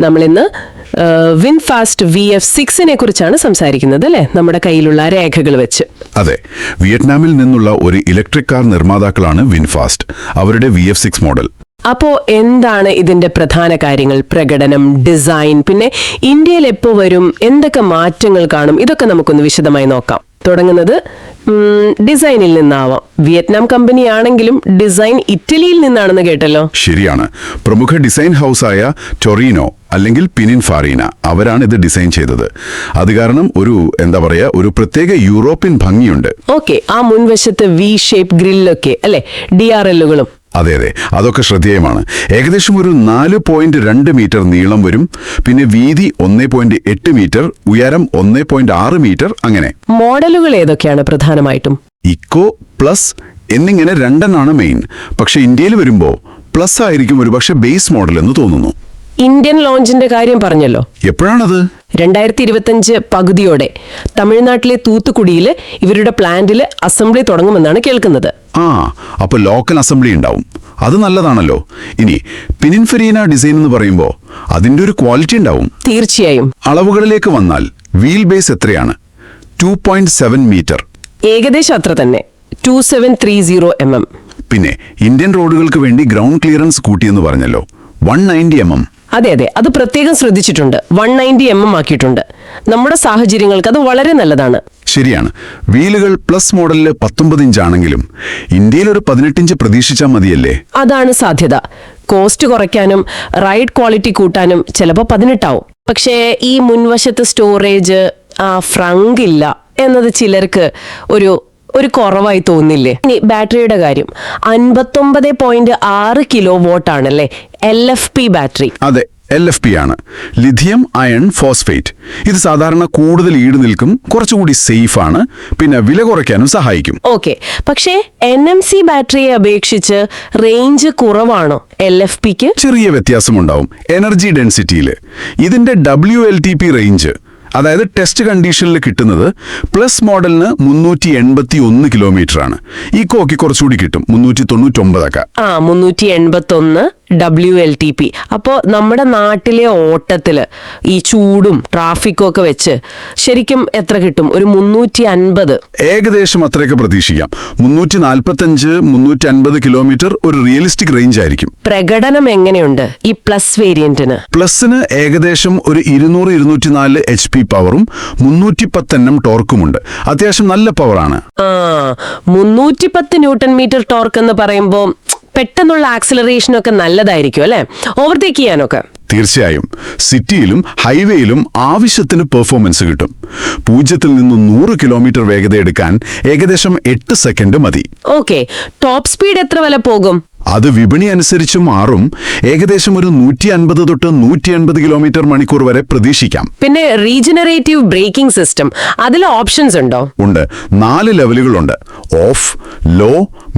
നമ്മളിന്ന് VinFast VF6 കുറിച്ചാണ് സംസാരിക്കുന്നത് അല്ലേ, നമ്മുടെ കയ്യിലുള്ള രേഖകൾ വെച്ച്. അതെ, വിയറ്റ്നാമിൽ നിന്നുള്ള ഒരു ഇലക്ട്രിക് കാർ നിർമ്മാതാക്കളാണ് വിൻഫാസ്റ്റ്. അവരുടെ VF6 മോഡൽ. അപ്പോ എന്താണ് ഇതിന്റെ പ്രധാന കാര്യങ്ങൾ? പ്രകടനം, ഡിസൈൻ, പിന്നെ ഇന്ത്യയിൽ എപ്പോ വരും, എന്തൊക്കെ മാറ്റങ്ങൾ കാണും, ഇതൊക്കെ നമുക്കൊന്ന് വിശദമായി നോക്കാം. തുടങ്ങുന്നത് ഡിസൈനിൽ നിന്നാവാം. വിയറ്റ്നാം കമ്പനി ആണെങ്കിലും ഡിസൈൻ ഇറ്റലിയിൽ നിന്നാണെന്ന് കേട്ടല്ലോ. ശരിയാണ്. പ്രമുഖ ഡിസൈൻ ഹൗസായ ടൊറീനോ അല്ലെങ്കിൽ പിനിൻഫാരീന അവരാണ് ഇത് ഡിസൈൻ ചെയ്തത്. അത് കാരണം ഒരു പ്രത്യേക യൂറോപ്യൻ ഭംഗിയുണ്ട്. ഓക്കെ, ആ മുൻവശത്ത് V ഷേപ്പ് ഗ്രില്ലൊക്കെ അല്ലെ, DRLകളും. അതെ, അതൊക്കെ ശ്രദ്ധേയമാണ്. ഏകദേശം ഒരു 4.2 മീറ്റർ നീളം വരും. പിന്നെ വീതി 1.8 മീറ്റർ, ഉയരം 1.6 മീറ്റർ. അങ്ങനെ മോഡലുകൾ ഏതൊക്കെയാണ് പ്രധാനമായിട്ടും? ഇക്കോ, പ്ലസ് എന്നിങ്ങനെ രണ്ടെണ്ണാണ് മെയിൻ. പക്ഷെ ഇന്ത്യയിൽ വരുമ്പോൾ പ്ലസ് ആയിരിക്കും ഒരുപക്ഷെ ബേസ് മോഡൽ എന്ന് തോന്നുന്നു. ഇന്ത്യൻ ലോഞ്ചിന്റെ കാര്യം പറഞ്ഞല്ലോ. എപ്പോഴാണത്? 2025 പകുതിയോടെ തമിഴ്നാട്ടിലെ തൂത്തുക്കുടിയിൽ ഇവരുടെ പ്ലാന്റിൽ അസംബ്ലി തുടങ്ങുമെന്നാണ് കേൾക്കുന്നത്. അപ്പൊ ലോക്കൽ അസംബ്ലി ഉണ്ടാവും. അത് നല്ലതാണല്ലോ. ഇനി പിനിൻഫരീന ഡിസൈൻ എന്ന് പറയുമ്പോൾ അതിന്റെ ഒരു ക്വാളിറ്റി ഉണ്ടാവും. തീർച്ചയായും. അളവുകളിലേക്ക് വന്നാൽ വീൽ ബേസ് എത്രയാണ്? 2.7 മീറ്റർ. ഏകദേശം അത്ര തന്നെ, 2730 mm. പിന്നെ ഇന്ത്യൻ റോഡുകൾക്ക് വേണ്ടി ഗ്രൗണ്ട് ക്ലിയറൻസ് കൂട്ടിയെന്ന് പറഞ്ഞല്ലോ, 190 mm. അതെ, അത് പ്രത്യേകം ശ്രദ്ധിച്ചിട്ടുണ്ട്. 190 mm ആക്കിയിട്ടുണ്ട്. നമ്മുടെ സാഹചര്യങ്ങൾക്ക് അത് വളരെ നല്ലതാണ്. ശരിയാണ്. വീലുകൾ പ്ലസ് മോഡലില് 19 ഇഞ്ച് ആണെങ്കിലും ഇന്ത്യയിൽ ഒരു 18 ഇഞ്ച് പ്രതീക്ഷിച്ചാൽ മതിയല്ലേ? അതാണ് സാധ്യത. കോസ്റ്റ് കുറയ്ക്കാനും റൈഡ് ക്വാളിറ്റി കൂട്ടാനും ചിലപ്പോൾ 18 ആവും. പക്ഷേ ഈ മുൻവശത്ത് സ്റ്റോറേജ്, ഫ്രങ്ക് ഇല്ല എന്നത് ചിലർക്ക് ഒരു കുറവായി തോന്നില്ലേ? ഇനി ബാറ്ററിയുടെ കാര്യം, 59.6 kW ആണല്ലേ LFP ബാറ്ററി. അതെ, LFP ആണ്, ലിഥിയം അയൺ ഫോസ്ഫേറ്റ്. ഇത് സാധാരണ കൂടുതൽ ഈട് നിൽക്കും, കുറച്ചുകൂടി സേഫ് ആണ്, പിന്നെ വില കുറയ്ക്കാനും സഹായിക്കും. ഓക്കെ, പക്ഷേ NMC ബാറ്ററിയെ അപേക്ഷിച്ച് റേഞ്ച് കുറവാണോ LFPക്ക്? ചെറിയ വ്യത്യാസമുണ്ടാവും എനർജി ഡെൻസിറ്റിയിൽ. ഇതിന്റെ WLTP റേഞ്ച്, അതായത് ടെസ്റ്റ് കണ്ടീഷനിൽ കിട്ടുന്നത് പ്ലസ് മോഡലിന് 381 കിലോമീറ്റർ ആണ്. ഇക്കോക്ക് കുറച്ചുകൂടി കിട്ടും, 399 381 WLTP. അപ്പോൾ നമ്മുടെ നാട്ടിലെ ഓട്ടത്തില് ഈ ചൂടും ട്രാഫിക്കും ഒക്കെ വെച്ച് ശരിക്കും എത്ര കിട്ടും? ഒരു 350. ഏകദേശം അത്രയൊക്കെ പ്രതീക്ഷിക്കാം. 345-350 കിലോമീറ്റർ ഒരു റിയലിസ്റ്റിക് റേഞ്ച് ആയിരിക്കും. പ്രകടനം എങ്ങനെയുണ്ട് ഈ പ്ലസ് വേരിയന്റിന്? പ്ലസിന് ഏകദേശം ഒരു 200-204 HP പവറും 310 Nm ടോർക്കുമുണ്ട്. അത്യാവശ്യം നല്ല പവറാണ്. 310 Nm ടോർക്ക് എന്ന് പറയുമ്പോൾ പെട്ടെന്നുള്ള ആക്സിലറേഷനൊക്കെ നല്ലതായിരിക്കും അല്ലെ, ഓവർടേക്ക് ചെയ്യാനൊക്കെ? തീർച്ചയായും. സിറ്റിയിലും ഹൈവേയിലും ആവശ്യത്തിന് പെർഫോമൻസ് കിട്ടും. 0 നിന്ന് 100 കിലോമീറ്റർ വേഗത എടുക്കാൻ ഏകദേശം 8 സെക്കൻഡ് മതി. ഓക്കെ, ടോപ്പ് സ്പീഡ് എത്ര വരെ പോകും? അത് വിപണി അനുസരിച്ച് മാറും. ഏകദേശം ഒരു 150 തൊട്ട് 180 കിലോമീറ്റർ മണിക്കൂർ വരെ പ്രതീക്ഷിക്കാം. പിന്നെ റീജനറേറ്റീവ് ബ്രേക്കിംഗ് സിസ്റ്റം, അതിൽ ഓപ്ഷൻസ് ഉണ്ടോ? ഉണ്ട്. 4 ലെവലുകളുണ്ട്: ഓഫ്, ലോ,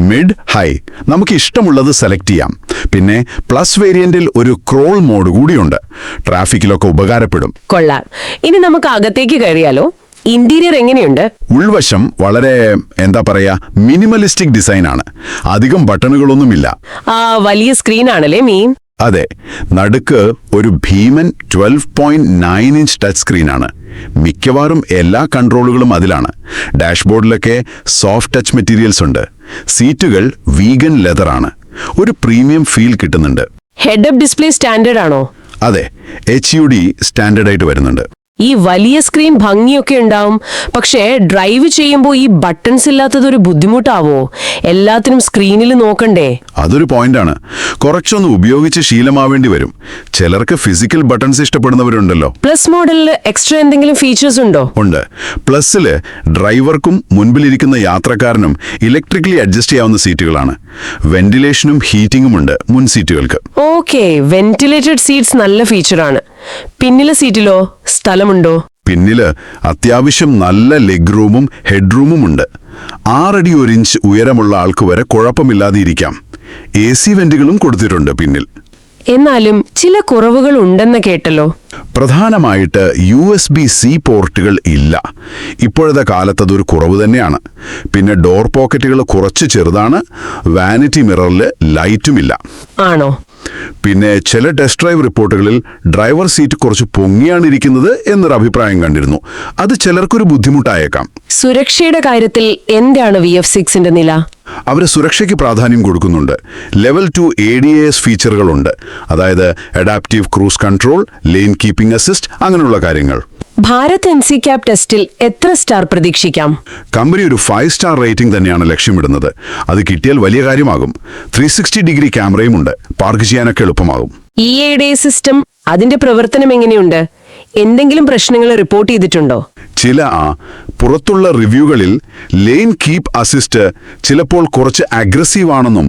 മിഡ്, ഹൈ. നമുക്ക് ഇഷ്ടമുള്ളത് സെലക്ട് ചെയ്യാം. പിന്നെ പ്ലസ് വേരിയന്റിൽ ഒരു ക്രോൾ മോഡ് കൂടിയുണ്ട്. ട്രാഫിക്കിലൊക്കെ ഉപകാരപ്പെടും. കൊള്ളാം. ഇനി നമുക്ക് അകത്തേക്ക് കയറിയാലോ? ഇന്റീരിയർ എങ്ങനെയുണ്ട്? ഉൾവശം വളരെ മിനിമലിസ്റ്റിക് ഡിസൈൻ ആണ്. അധികം ബട്ടണുകളൊന്നുമില്ല. വലിയ സ്ക്രീൻ ആണല്ലേ മീൻ? അതെ, നടുക്ക് ഒരു ഭീമൻ 12.9 ഇഞ്ച് ടച്ച് സ്ക്രീനാണ്. മിക്കവാറും എല്ലാ കൺട്രോളുകളും അതിലാണ്. ഡാഷ്ബോർഡിലൊക്കെ സോഫ്റ്റ് ടച്ച് മെറ്റീരിയൽസ് ഉണ്ട്. സീറ്റുകൾ വീഗൻ ലെതർ ആണ്. ഒരു പ്രീമിയം ഫീൽ കിട്ടുന്നുണ്ട്. ഹെഡ് അപ്പ് ഡിസ്പ്ലേ സ്റ്റാൻഡേർഡ് ആണോ? അതെ, HUD സ്റ്റാൻഡേർഡ് ആയിട്ട് വരുന്നുണ്ട്. ഈ വലിയ സ്ക്രീൻ ഭംഗിയൊക്കെ ഉണ്ടാവും, പക്ഷേ ഡ്രൈവ് ചെയ്യുമ്പോൾ ഈ ബട്ടൺസ് ഇല്ലാത്തത് ഒരു ബുദ്ധിമുട്ടാവോ? എല്ലാത്തിനും സ്ക്രീനിൽ നോക്കണ്ടേ? അതൊരു പോയിന്റാണ്. കുറച്ചൊന്ന് ഉപയോഗിച്ച് ശീലമാവേണ്ടി വരും. ചിലർക്ക് ഫിസിക്കൽ ബട്ടൺസ് ഇഷ്ടപ്പെടുന്നവരുണ്ടല്ലോ. പ്ലസ് മോഡലിൽ എക്സ്ട്രാ എന്തെങ്കിലും ഫീച്ചേഴ്സ് ഉണ്ടോ? ഉണ്ട്. പ്ലസില് ഡ്രൈവർക്കും മുൻപിലിരിക്കുന്ന യാത്രക്കാരനും ഇലക്ട്രിക്കലി അഡ്ജസ്റ്റ് ചെയ്യാവുന്ന സീറ്റുകളാണ്. വെന്റിലേഷനും ഹീറ്റിംഗും ഉണ്ട് മുൻ സീറ്റുകൾക്ക്. ഓക്കെ, വെന്റിലേറ്റഡ് സീറ്റ്സ് നല്ല ഫീച്ചറാണ്. പിന്നിലെ സീറ്റിലോ സ്ഥലമുണ്ടോ? പിന്നില് അത്യാവശ്യം നല്ല ലെഗ് റൂമും ഹെഡ് റൂമും ഉണ്ട്. 6 അടി 1 ഇഞ്ച് ഉയരമുള്ള ആൾക്ക് വരെ കുഴപ്പമില്ലാതെ ഇരിക്കാം. AC വെന്റുകളും കൊടുത്തിട്ടുണ്ട് പിന്നിൽ. എന്നാലും ചില കുറവുകൾ ഉണ്ടെന്ന് കേട്ടല്ലോ. പ്രധാനമായിട്ട് USB-C പോർട്ടുകൾ ഇല്ല. ഇപ്പോഴത്തെ കാലത്ത് അതൊരു കുറവ് തന്നെയാണ്. പിന്നെ ഡോർ പോക്കറ്റുകൾ കുറച്ച് ചെറുതാണ്. വാനിറ്റി മിററിൽ ലൈറ്റുമില്ല. ആണോ? പിന്നെ ചില ടെസ്റ്റ് ഡ്രൈവ് റിപ്പോർട്ടുകളിൽ ഡ്രൈവർ സീറ്റ് കുറച്ച് പൊങ്ങിയാണ് ഇരിക്കുന്നത് എന്നൊരു അഭിപ്രായം കണ്ടിരുന്നു. അത് ചിലർക്കൊരു ബുദ്ധിമുട്ടായേക്കാം. സുരക്ഷയുടെ കാര്യത്തിൽ എന്താണ് VF6ന്റെ നില? അവർ സുരക്ഷയ്ക്ക് പ്രാധാന്യം കൊടുക്കുന്നുണ്ട്. ലെവൽ 2 ADAS ഫീച്ചറുകളുണ്ട്. അതായത് adaptive cruise control, lane keeping assist, അങ്ങനെയുള്ള കാര്യങ്ങൾ. ഭാരത് NCAP ടെസ്റ്റിൽ എത്ര സ്റ്റാർ പ്രതീക്ഷിക്കാം? കമ്പനി ഒരു 5 സ്റ്റാർ റേറ്റിംഗ് തന്നെയാണ് ലക്ഷ്യമിടുന്നത്. അത് കിട്ടിയാൽ വലിയ കാര്യമാകും. 360 ഡിഗ്രി ക്യാമറയും ഉണ്ട്. പാർക്ക് ചെയ്യാനൊക്കെ എളുപ്പമാകും. ADAS സിസ്റ്റം, അതിന്റെ പ്രവർത്തനം എങ്ങനെയുണ്ട്? എന്തെങ്കിലും പ്രശ്നങ്ങൾ റിപ്പോർട്ട് ചെയ്തിട്ടുണ്ടോ? ചില പുറത്തുള്ള റിവ്യൂകളിൽ ലെയിൻ കീപ്പ് അസിസ്റ്റ് ചിലപ്പോൾ കുറച്ച് അഗ്രസീവ് ആണെന്നും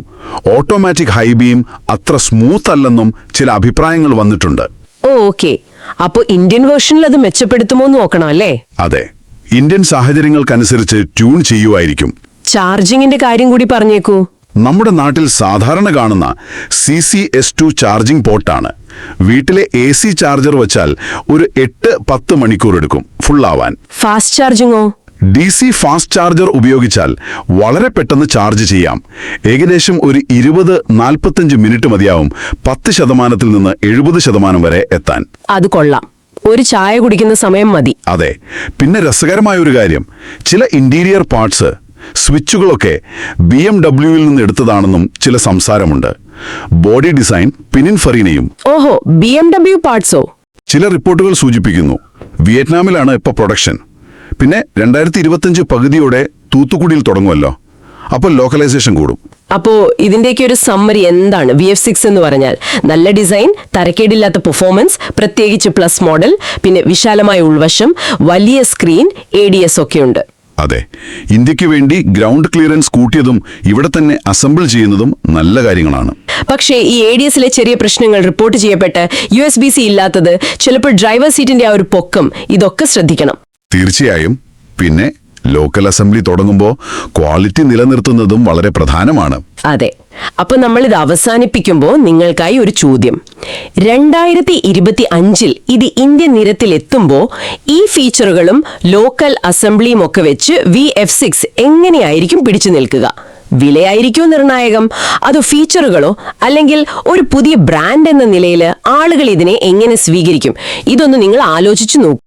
ഓട്ടോമാറ്റിക് ഹൈ ബീം അത്ര സ്മൂത്ത് അല്ലെന്നും ചില അഭിപ്രായങ്ങൾ വന്നിട്ടുണ്ട്. ഓക്കെ, അപ്പോ ഇന്ത്യൻ വേർഷനിൽ അത് മെച്ചപ്പെടുത്തുമോ എന്ന് നോക്കണം അല്ലേ? അതെ, ഇന്ത്യൻ സാഹചര്യങ്ങൾക്കനുസരിച്ച് ട്യൂൺ ചെയ്യുമായിരിക്കും. ചാർജിങ്ങിന്റെ കാര്യം കൂടി പറഞ്ഞേക്കൂ. നമ്മുടെ നാട്ടിൽ സാധാരണ കാണുന്ന CCS2 ചാർജിംഗ് പോർട്ടാണ്. വീട്ടിലെ AC ചാർജർ വച്ചാൽ ഒരു 8-10 മണിക്കൂർ എടുക്കും ഫുള്ളാവാൻ. ഫാസ്റ്റ് ചാർജിങ്ങോ? DC ഫാസ്റ്റ് ചാർജർ ഉപയോഗിച്ചാൽ വളരെ പെട്ടെന്ന് ചാർജ് ചെയ്യാം. ഏകദേശം ഒരു 20-45 മിനിറ്റ് മതിയാവും 10% നിന്ന് 70% വരെ എത്താൻ. അത് കൊള്ളാം. ഒരു ചായ കുടിക്കുന്ന സമയം മതി. അതെ. പിന്നെ രസകരമായ ഒരു കാര്യം, ചില ഇന്റീരിയർ പാർട്സ്, സ്വിച്ചുകളൊക്കെ BMW-ൽ നിന്ന് എടുത്തതാണെന്നും ചില സംസാരമുണ്ട്. Body design പിനിൻഫറിനെയും. ഓഹോ, BMW പാർട്സോ? ചില റിപ്പോർട്ടുകൾ സൂചിപ്പിക്കുന്നു. വിയറ്റ്നാമിലാണ് ഇപ്പോൾ പ്രൊഡക്ഷൻ. പിന്നെ 2025 പകുതിയോടെ തൂത്തുക്കുടിയിൽ തുടങ്ങുമല്ലോ. അപ്പോൾ ലോക്കലൈസേഷൻ കൂടും. അപ്പോ ഇതിന്റെയൊക്കെ ഒരു സമ്മറി എന്താണ്? VF6 എന്ന് പറഞ്ഞാൽ നല്ല ഡിസൈൻ, തരക്കേടില്ലാത്ത പെർഫോമൻസ്, പ്രത്യേകിച്ച് പ്ലസ് മോഡൽ, പിന്നെ വിശാലമായ ഉൾവശം, വലിയ സ്ക്രീൻ, ADS ഒക്കെയുണ്ട്. അതെ, ഇന്ത്യക്ക് വേണ്ടി ഗ്രൗണ്ട് ക്ലിയറൻസ് കൂട്ടിയതും ഇവിടെ തന്നെ അസംബിൾ ചെയ്യുന്നതും നല്ല കാര്യങ്ങളാണ്. പക്ഷേ ഈ ADSലെ ചെറിയ പ്രശ്നങ്ങൾ റിപ്പോർട്ട് ചെയ്യപ്പെട്ട് USB-C ഇല്ലാത്തത്, ചിലപ്പോൾ ഡ്രൈവർ സീറ്റിന്റെ ആ ഒരു പൊക്കം, ഇതൊക്കെ ശ്രദ്ധിക്കണം. തീർച്ചയായും. പിന്നെ ലോക്കൽ അസംബ്ലി തുടങ്ങുമ്പോൾ ക്വാളിറ്റി നിലനിർത്തുന്നതും വളരെ പ്രധാനമാണ്. അതെ. അപ്പൊ നമ്മളിത് അവസാനിപ്പിക്കുമ്പോൾ നിങ്ങൾക്കായി ഒരു ചോദ്യം. 2025 ഇത് ഇന്ത്യൻ നിരത്തിൽ എത്തുമ്പോൾ ഈ ഫീച്ചറുകളും ലോക്കൽ അസംബ്ലിയും ഒക്കെ വെച്ച് VF6 എങ്ങനെയായിരിക്കും പിടിച്ചു നിൽക്കുക? വിലയായിരിക്കും നിർണായകം, അതോ ഫീച്ചറുകളോ, അല്ലെങ്കിൽ ഒരു പുതിയ ബ്രാൻഡ് എന്ന നിലയിൽ ആളുകൾ ഇതിനെ എങ്ങനെ സ്വീകരിക്കും? ഇതൊന്ന് നിങ്ങൾ ആലോചിച്ചു നോക്കൂ.